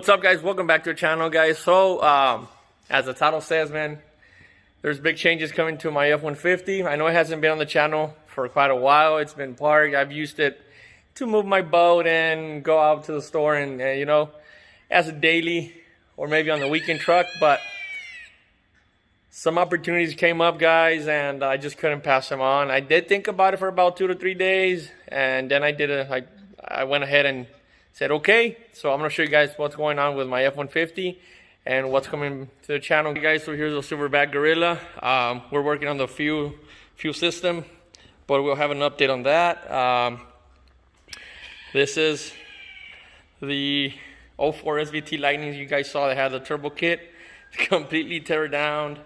What's up, guys? Welcome back to the channel, guys. So as the title says, man, there's big changes coming to my F-150. I know it hasn't been on the channel for quite a while. It's been parked. I've used it to move my boat and go out to the store and you know, as a daily or maybe on the weekend truck. But some opportunities came up, guys, and I just couldn't pass them on. I did think about it for about 2 to 3 days, and then I went ahead and said okay. So I'm gonna show you guys what's going on with my F-150 and what's coming to the channel, guys. So here's the Silverback Gorilla. We're working on the fuel system, but we'll have an update on that. This is the 04 SVT Lightning you guys saw that had the turbo kit. It's completely teared down.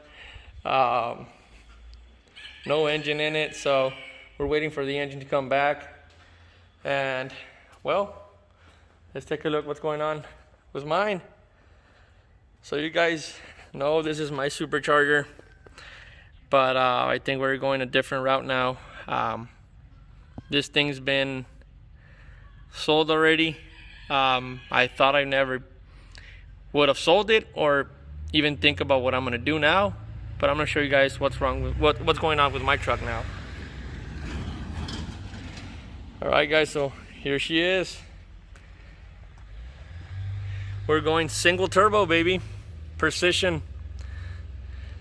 No engine in it, so we're waiting for the engine to come back. And well, let's take a look what's going on with mine. So you guys know this is my supercharger, but I think we're going a different route now. This thing's been sold already. I thought I never would have sold it or even think about what I'm gonna do now, but I'm gonna show you guys what's wrong with what's going on with my truck now. All right, guys, so here she is. We're going single turbo, baby, precision.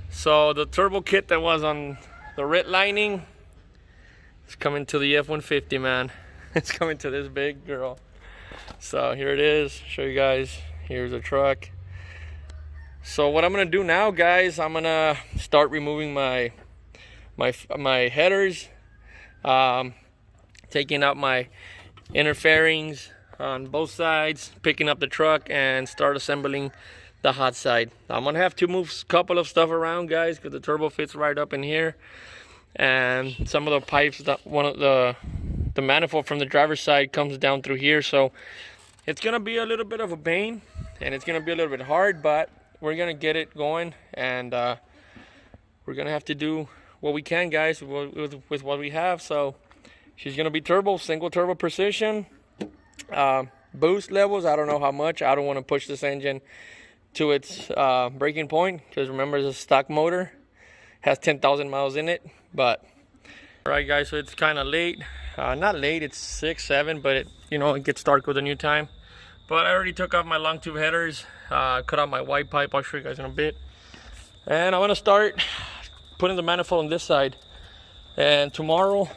So the turbo kit that was on the red Lightning is coming to the F-150, man. It's coming to this big girl. So here it is. Show you guys. Here's the truck. So what I'm gonna do now, guys, I'm gonna start removing my headers, taking out my inner fairings on both sides, picking up the truck, and start assembling the hot side. I'm gonna have to move a couple of stuff around, guys, because the turbo fits right up in here, and some of the pipes, one of the manifold from the driver's side comes down through here. So it's gonna be a little bit of a pain, and it's gonna be a little bit hard, but we're gonna get it going, and we're gonna have to do what we can, guys, with what we have. So she's gonna be turbo, single turbo precision. Boost levels, I don't know how much. I don't want to push this engine to its breaking point, because remember, it's a stock motor, has 10,000 miles in it. But all right, guys, so it's kind of late. Not late, it's 6, 7, but it gets dark with a new time. But I already took off my long tube headers, cut out my white pipe. I'll show you guys in a bit. And I'm gonna start putting the manifold on this side. And tomorrow,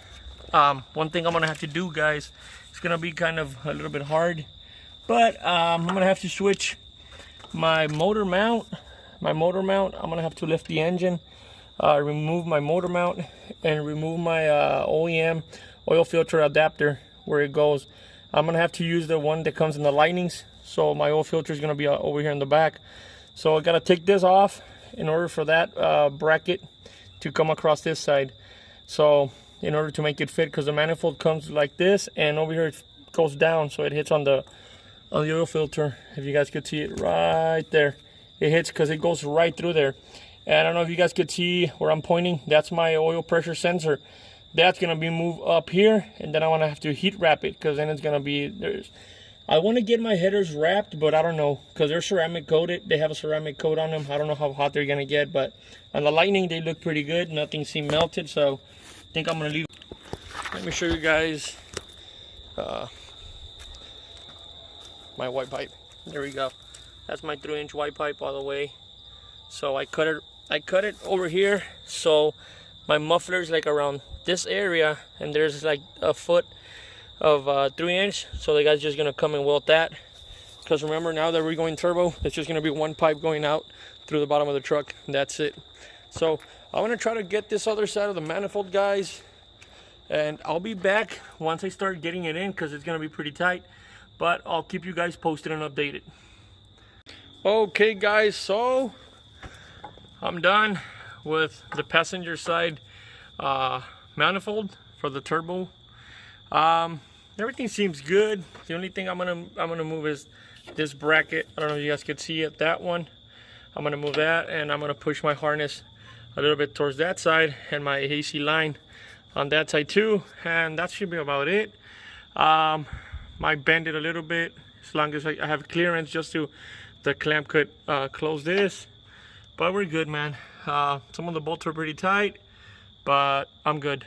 one thing I'm gonna have to do, guys, it's gonna be kind of a little bit hard, but I'm gonna have to switch my motor mount. I'm gonna have to lift the engine, remove my motor mount, and remove my OEM oil filter adapter where it goes. I'm gonna have to use the one that comes in the Lightnings, so my oil filter is gonna be over here in the back. So I gotta take this off in order for that bracket to come across this side. So in order to make it fit, because the manifold comes like this, and over here it goes down, so it hits on the oil filter. If you guys could see it right there, it hits because it goes right through there. And I don't know if you guys could see where I'm pointing. That's my oil pressure sensor. That's gonna be moved up here, and then I want to have to heat wrap it, because then it's gonna be I want to get my headers wrapped, but I don't know, because they're ceramic coated. They have a ceramic coat on them. I don't know how hot they're gonna get, but on the Lightning they look pretty good. Nothing seemed melted, so I think I'm gonna leave. Let me show you guys my white pipe. There we go. That's my 3-inch white pipe all the way. So I cut it over here, so my muffler's like around this area, and there's like a foot of 3-inch. So the guy's just gonna come and weld that, because remember, now that we're going turbo, it's just gonna be one pipe going out through the bottom of the truck, and that's it. So I'm gonna try to get this other side of the manifold, guys, and I'll be back once I start getting it in, because it's gonna be pretty tight. But I'll keep you guys posted and updated. Okay, guys, so I'm done with the passenger side manifold for the turbo. Everything seems good. The only thing I'm gonna move is this bracket. I don't know if you guys could see it, that one. I'm gonna move that, and I'm gonna push my harness a little bit towards that side, and my AC line on that side too, and that should be about it. Might bend it a little bit as long as I have clearance just to the clamp could close this. But we're good, man. Some of the bolts are pretty tight, but I'm good.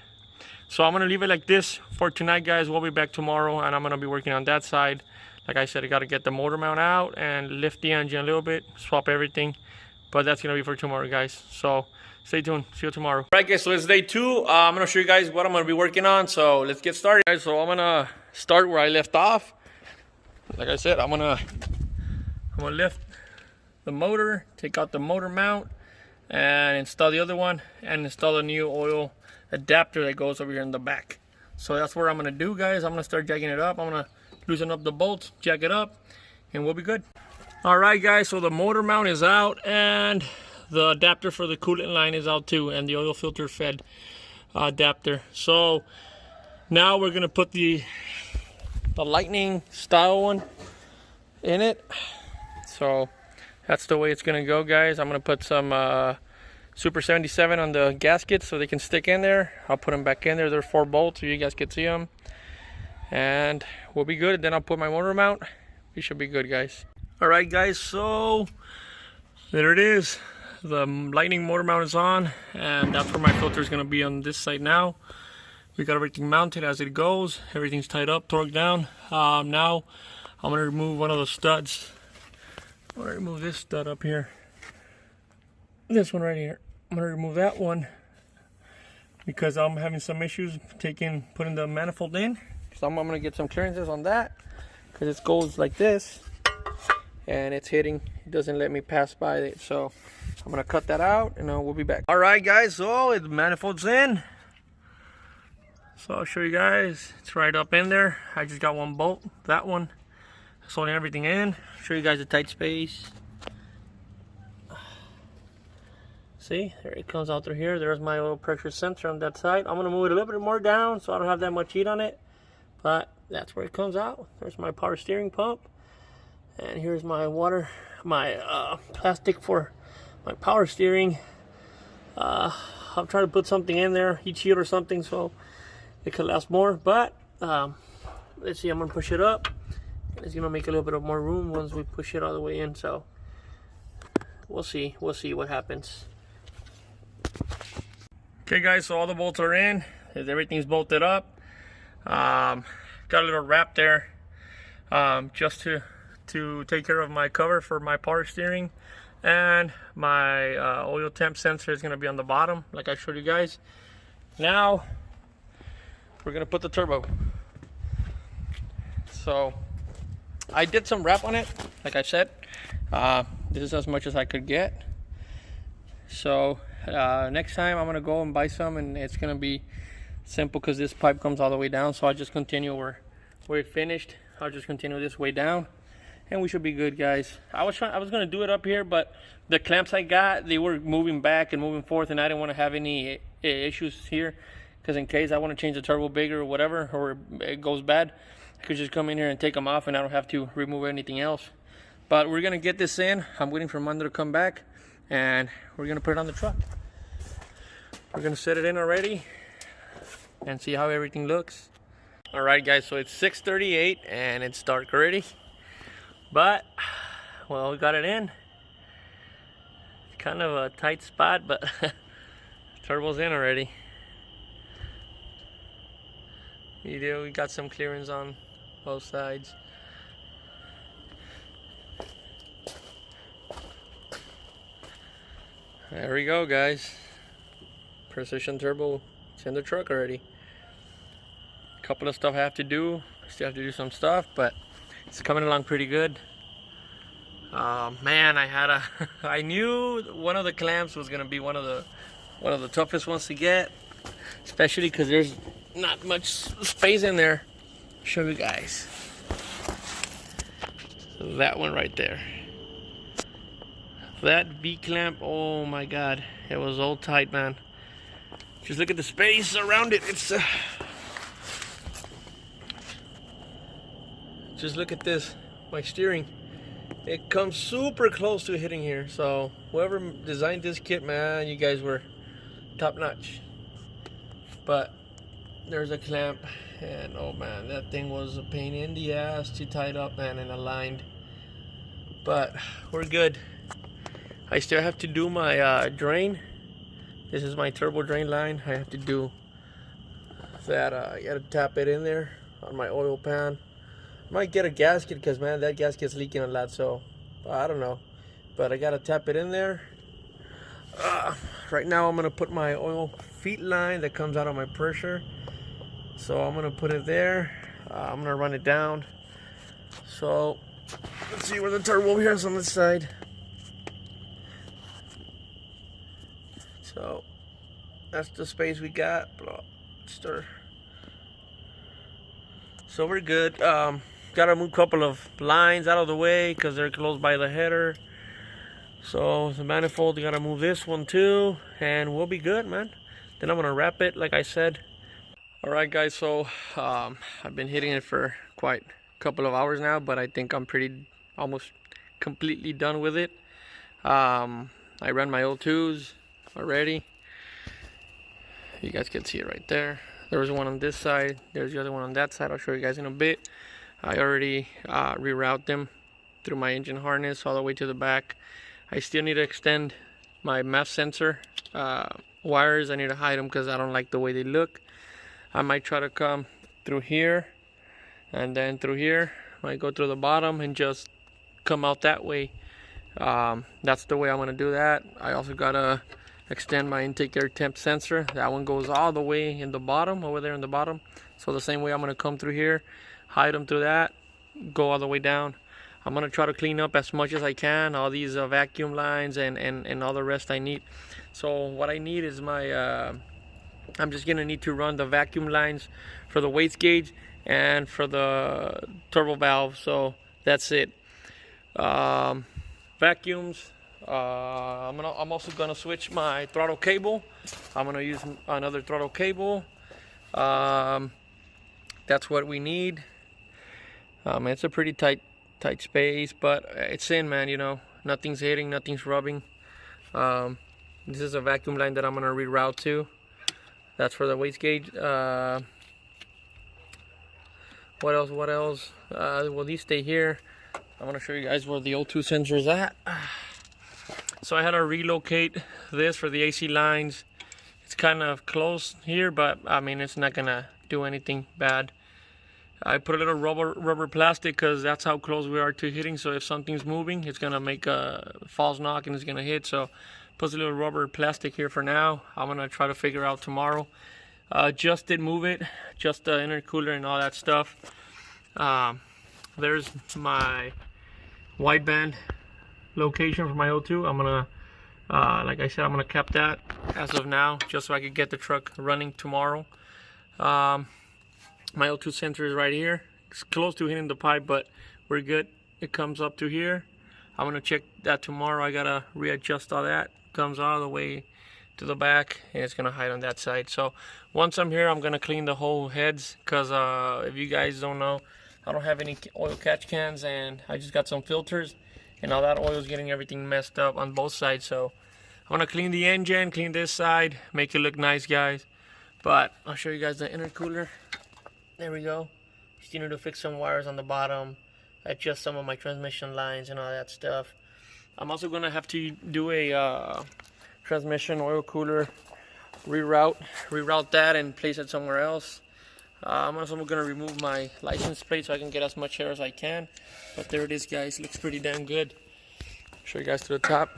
So I'm gonna leave it like this for tonight, guys. We'll be back tomorrow, and I'm gonna be working on that side. Like I said, I gotta get the motor mount out and lift the engine a little bit, swap everything. But that's gonna be for tomorrow, guys. So stay tuned. See you tomorrow. All right, guys. So it's day 2. I'm gonna show you guys what I'm gonna be working on. So let's get started, guys. So I'm gonna start where I left off. Like I said, I'm gonna lift the motor, take out the motor mount, and install the other one, and install the new oil adapter that goes over here in the back. So that's what I'm gonna do, guys. I'm gonna start jacking it up. I'm gonna loosen up the bolts, jack it up, and we'll be good. All right, guys, so the motor mount is out, and the adapter for the coolant line is out too, and the oil filter fed adapter. So now we're gonna put the lightning style one in it. So that's the way it's gonna go, guys. I'm gonna put some Super 77 on the gaskets so they can stick in there. I'll put them back in there. They're 4 bolts so you guys can see them, and we'll be good. Then I'll put my motor mount. We should be good, guys. All right, guys, so there it is. The lightning motor mount is on, and that's where my filter is going to be on this side now. We got everything mounted as it goes. Everything's tied up, torqued down. Now I'm going to remove one of the studs. I'm going to remove this stud up here. This one right here. I'm going to remove that one because I'm having some issues putting the manifold in. So I'm going to get some clearances on that because it goes like this. And it's hitting, it doesn't let me pass by it, so I'm gonna cut that out and we'll be back. All right, guys, so the manifold's in, so I'll show you guys. It's right up in there. I just got one bolt, that one, it's holding everything in. Show you guys the tight space. See, there it comes out through here. There's my oil pressure sensor on that side. I'm gonna move it a little bit more down so I don't have that much heat on it, but that's where it comes out. There's my power steering pump. And here's my plastic for my power steering. I'll try to put something in there, heat shield or something, so it could last more. But let's see, I'm gonna push it up. It's gonna make a little bit of more room once we push it all the way in. So we'll see what happens. Okay, guys, so all the bolts are in. Everything's bolted up. Got a little wrap there, just to take care of my cover for my power steering, and my oil temp sensor is going to be on the bottom like I showed you guys. Now we're going to put the turbo. So I did some wrap on it, like I said. This is as much as I could get. So next time I'm going to go and buy some, and it's going to be simple because this pipe comes all the way down. So I'll just continue where it finished. I'll just continue this way down, and we should be good, guys. I was gonna do it up here, but the clamps I got, they were moving back and moving forth, and I didn't want to have any issues here, because in case I want to change the turbo bigger or whatever, or it goes bad, I could just come in here and take them off, and I don't have to remove anything else. But we're gonna get this in. I'm waiting for Mando to come back, and we're gonna put it on the truck. We're gonna set it in already and see how everything looks. All right, guys, so it's 6:38 and it's dark already. But, well, we got it in. It's kind of a tight spot, but turbo's in already. We got some clearance on both sides. There we go, guys. Precision turbo, it's in the truck already. A couple of stuff I have to do. Still have to do some stuff, but it's coming along pretty good. Man, I knew one of the clamps was gonna be one of the toughest ones to get, especially because there's not much space in there. Show you guys that one right there. That V clamp, oh my god, it was all tight, man. Just look at the space around it. It's just look at this, my steering. It comes super close to hitting here. So whoever designed this kit, man, you guys were top notch. But there's a clamp, and oh man, that thing was a pain in the ass to tie it up, man, and aligned. But we're good. I still have to do my drain. This is my turbo drain line. I have to do that. I gotta tap it in there on my oil pan. I might get a gasket because, man, that gasket's leaking a lot, so I don't know. But I gotta tap it in there. Right now I'm gonna put my oil feed line that comes out of my pressure. So I'm gonna put it there. I'm gonna run it down. So let's see where the turbo here is on this side. So that's the space we got. Stir. So we're good. Gotta move a couple of lines out of the way because they're close by the header. So the manifold, you gotta move this one too, and we'll be good, man. Then I'm gonna wrap it like I said. All right, guys. So I've been hitting it for quite a couple of hours now, but I think I'm almost completely done with it. I ran my O2s already. You guys can see it right there. There was one on this side, there's the other one on that side. I'll show you guys in a bit. I already rerouted them through my engine harness all the way to the back. I still need to extend my MAF sensor wires. I need to hide them because I don't like the way they look. I might try to come through here and then through here. I might go through the bottom and just come out that way. That's the way I'm gonna do that. I also gotta extend my intake air temp sensor. That one goes all the way in the bottom, over there in the bottom. So the same way I'm gonna come through here, hide them through that, go all the way down. I'm gonna try to clean up as much as I can, all these vacuum lines and all the rest I need. So what I need is my, I'm just gonna need to run the vacuum lines for the weights gauge and for the turbo valve. So that's it. Vacuums. I'm also gonna switch my throttle cable. I'm gonna use another throttle cable. That's what we need. It's a pretty tight space, but it's in, man. You know, nothing's hitting, nothing's rubbing. This is a vacuum line that I'm gonna reroute to. That's for the weights gauge. What else? Well, these stay here. I'm gonna show you guys where the O2 sensor is at. So I had to relocate this for the AC lines. It's kind of close here, but I mean, it's not gonna do anything bad. I put a little rubber plastic because that's how close we are to hitting. So if something's moving, it's gonna make a false knock and it's gonna hit. So put a little rubber plastic here for now. I'm gonna try to figure out tomorrow. Just did move it, just the intercooler and all that stuff. There's my wideband location for my O2. I'm gonna, like I said, I'm gonna cap that as of now, just so I could get the truck running tomorrow. My O2 sensor is right here. It's close to hitting the pipe, but we're good. It comes up to here. I'm gonna check that tomorrow. I gotta readjust all that. Comes all the way to the back, and it's gonna hide on that side. So once I'm here, I'm gonna clean the whole heads, because if you guys don't know, I don't have any oil catch cans, and I just got some filters, and all that oil is getting everything messed up on both sides. So I'm gonna clean the engine, clean this side, make it look nice, guys. But I'll show you guys the intercooler. There we go. Still need to fix some wires on the bottom, adjust some of my transmission lines and all that stuff. I'm also gonna have to do a transmission oil cooler reroute that and place it somewhere else. I'm also gonna remove my license plate so I can get as much air as I can. But there it is, guys. Looks pretty damn good. Show you guys to the top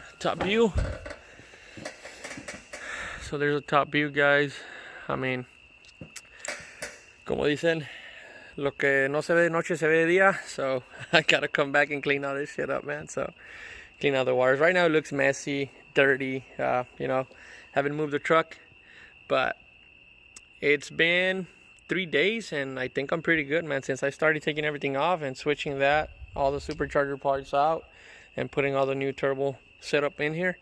view. So there's a top view, guys. I mean, como dicen, lo que no se ve de noche se ve de día. So I gotta come back and clean all this shit up, man. So clean out the wires. Right now it looks messy, dirty. You know, haven't moved the truck, but it's been 3 days, and I think I'm pretty good, man, since I started taking everything off and switching all the supercharger parts out and putting all the new turbo setup in here.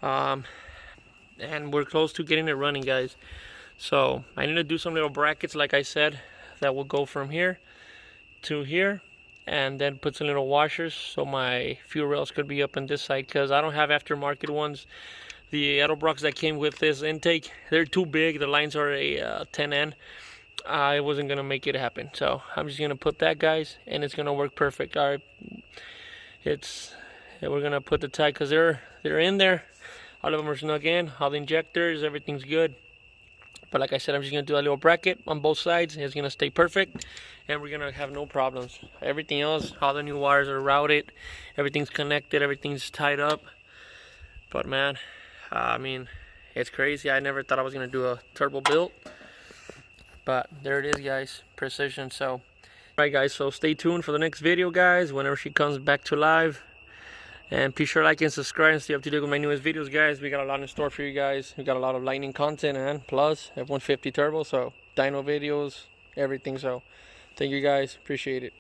And we're close to getting it running, guys. So I need to do some little brackets, like I said, that will go from here to here, and then put some little washers so my fuel rails could be up on this side, because I don't have aftermarket ones. The Edelbrocks that came with this intake, they're too big. The lines are a 10N, I wasn't gonna make it happen. So I'm just gonna put that, guys, and it's gonna work perfect. All right, we're gonna put the tie because they're in there. All of them are snuck in. All the injectors, everything's good. But like I said, I'm just gonna do a little bracket on both sides. It's gonna stay perfect, and we're gonna have no problems. Everything else, all the new wires are routed. Everything's connected. Everything's tied up. But man, I mean, it's crazy. I never thought I was gonna do a turbo build. But there it is, guys, precision. So alright, guys, so stay tuned for the next video, guys, whenever she comes back to live. And be sure to like and subscribe and stay up to date with my newest videos, guys. We got a lot in store for you guys. We got a lot of lightning content and plus F-150 turbo, so dyno videos, everything. So thank you, guys, appreciate it.